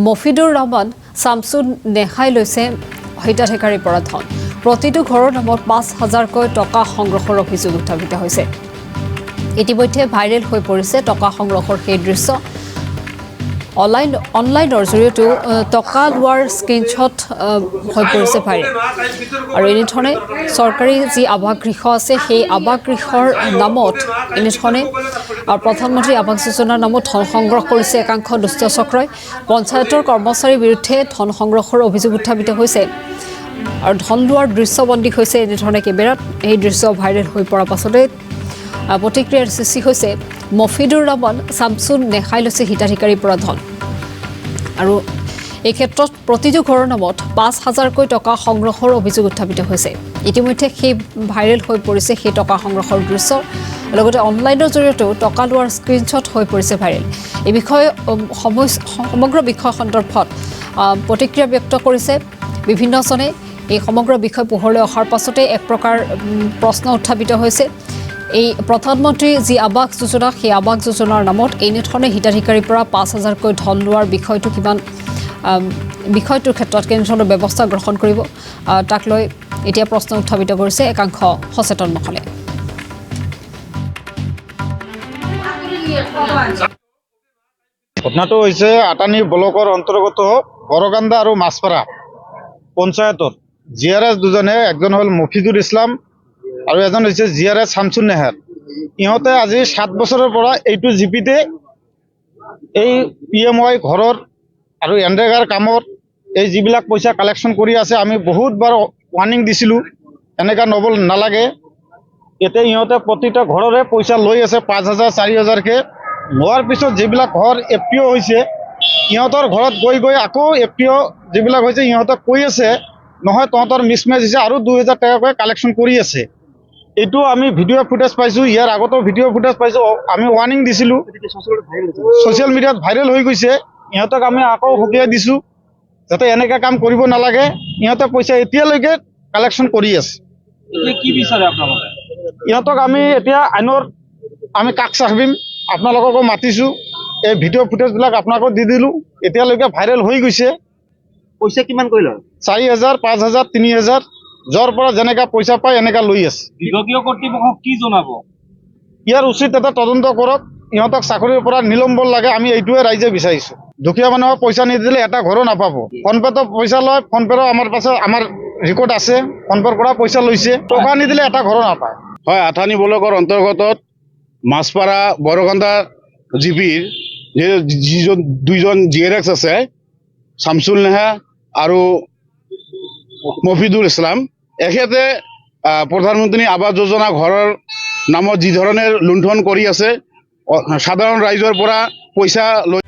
মফিদুৰ ৰহমান শামছুন নেহাই লৈছে হিতাধিকাৰীৰ পৰা ধন প্ৰতিটো ঘৰৰ নামত ৫,০০০কৈ টকা সংগ্ৰহৰ অভিযোগ উত্থাপিত হৈছে ইতিমধ্যে ভাইৰেল হৈ পৰিছে টকা সংগ্ৰহৰ সেই দৃশ্য অনলাইনৰ জৰিয়তে টকা লোৱাৰ স্ক্ৰীনশ্বট হৈ পৰিছে ভাইৰেল আৰু এনেধৰণে চৰকাৰী যি আৱাসগৃহ আছে সেই আৱাসগৃহৰ নামত এনেধৰণে প্ৰধানমন্ত্ৰী আৱাস যোজনাৰ নামত ধন সংগ্ৰহ কৰিছে একাংশ দুষ্ট চক্ৰই পঞ্চায়তৰ কৰ্মচাৰীৰ বিৰুদ্ধে ধন সংগ্ৰহৰ অভিযোগ উত্থাপিত হৈছে আৰু ধন লোৱাৰ দৃশ্যবন্দী হৈছে এনেধৰণে কেমেৰাত এই দৃশ্য ভাইৰেল হৈ পৰাৰ পাছতে প্ৰতিক্ৰিয়াৰ সৃষ্টি হৈছে মফিদুৰ ৰহমান শামছুন নেহাই লৈছে হিতাধিকাৰীৰ পৰা ধন আৰু এই ক্ষেত্ৰত প্ৰতিটো ঘৰৰ নামত ৫,০০০কৈ টকা সংগ্ৰহৰ অভিযোগ উত্থাপিত হৈছে ইতিমধ্যে সেই ভাইৰেল হৈ পৰিছে সেই টকা সংগ্ৰহৰ দৃশ্য লগতে অনলাইনৰ জৰিয়তেও টকা লোৱাৰ স্ক্ৰীনশ্বট হৈ পৰিছে ভাইৰেল এই বিষয়ে সমগ্ৰ বিষয় সন্দৰ্ভত প্ৰতিক্ৰিয়া ব্যক্ত কৰিছে বিভিন্নজনে এই সমগ্ৰ বিষয় পোহৰলৈ অহাৰ পাছতে এক প্ৰকাৰ প্ৰশ্ন উত্থাপিত হৈছে এই প্ৰধানমন্ত্ৰী যি আৱাস যোজনা সেই আৱাস যোজনাৰ নামত এনেধৰণে হিতাধিকাৰীৰ পৰা ৫,০০০কৈ ধন লোৱাৰ বিষয়টো কিমান বিষয়টোৰ ক্ষেত্ৰত কেনেধৰণৰ ব্যৱস্থা গ্ৰহণ কৰিব তাক লৈ এতিয়া প্ৰশ্ন উত্থাপিত কৰিছে একাংশ সচেতন মহলে ঘটনাটো হৈছে আটানী ব্লকৰ অন্তৰ্গত বৰকান্দা আৰু মাছপাৰা পঞ্চায়তৰ জিআৰএছ দুজনে একজন হ'ল মফিদুৰ ইছলাম আৰু এজন হৈছে জিআৰএছ শামছুন নেহাৰ ইহঁতে আজি ৭ বছৰৰ পৰা এইটো জিপিতে এই PMY ঘৰৰ আৰু এনৰেগাৰ কামত এই যিবিলাক পইচা কালেকশ্যন কৰি আছে আমি বহুতবাৰ ৱাৰ্নিং দিছিলোঁ এনেকুৱা নবল নালাগে এতিয়া ইহঁতে প্ৰতিটা ঘৰৰে পইচা লৈ আছে ৫,০০০ ৪,০০০কৈ লোৱাৰ পিছত যিবিলাক ঘৰ FPO হৈছে ইহঁতৰ ঘৰত গৈ আকৌ FPO যিবিলাক হৈছে ইহঁতক কৈ আছে নহয় তহঁতৰ মিছমেচ হৈছে আৰু ২,০০০ টকাকৈ কালেকশ্যন কৰি আছে এইটো আমি ভিডিঅ' ফুটেজ পাইছোঁ ইয়াৰ আগতেও ভিডিঅ' ফুটেজ পাইছোঁ আমি ৱাৰ্নিং দিছিলোঁ ছ'চিয়েল মিডিয়াত ভাইৰেল হৈ গৈছে ইহঁতক আমি আকৌ সকীয়াই দিছোঁ যাতে এনেকৈ কাম কৰিব নালাগে ইহঁতে পইচা এতিয়ালৈকে কালেকশ্যন কৰি আছে কি বিচাৰে আপোনালোকে ইহঁতক আমি এতিয়া আইনৰ আমি কাষ চাপিম আপোনালোককো মাতিছোঁ এই ভিডিঅ' ফুটেজবিলাক আপোনালোকক দি দিলোঁ এতিয়ালৈকে ভাইৰেল হৈ গৈছে পইচা কিমান কৰি লয় ৪,০০০ ৫,০০০ ৩,০০০ য'ৰ পৰা যেনেকা পইচা পায় এনেকা লৈ আছে বিভাগীয় কৰ্তৃপক্ষক কি জনাব ইয়াৰ উচিত এটা তদন্ত কৰক ইহঁতক চাকৰিৰ পৰা নিলম্বন লাগে আমি এইটোৱে ৰাইজে বিচাৰিছোঁ দুখীয়া মানুহক পইচা নিদিলে এটা ঘৰো নাপাব ফোনপে'তো পইচা লয় ফোনপে'ৰো আমাৰ ৰেকৰ্ড আছে ফোনপে'ৰ পৰা পইচা লৈছে টকা নিদিলে এটা ঘৰো নাপায় হয় আঠানী ব্লকৰ অন্তৰ্গত মাছপাৰা বৰকান্দা জিপিৰ দুইজন জিআৰএক্স আছে শামছুন নেহা আৰু মফিদুৰ ইছলাম এখেতে প্ৰধানমন্ত্ৰী আৱাস যোজনা ঘৰৰ নামত যি ধৰণে লুণ্ঠন কৰি আছে সাধাৰণ ৰাইজৰ পৰা পইচা লৈ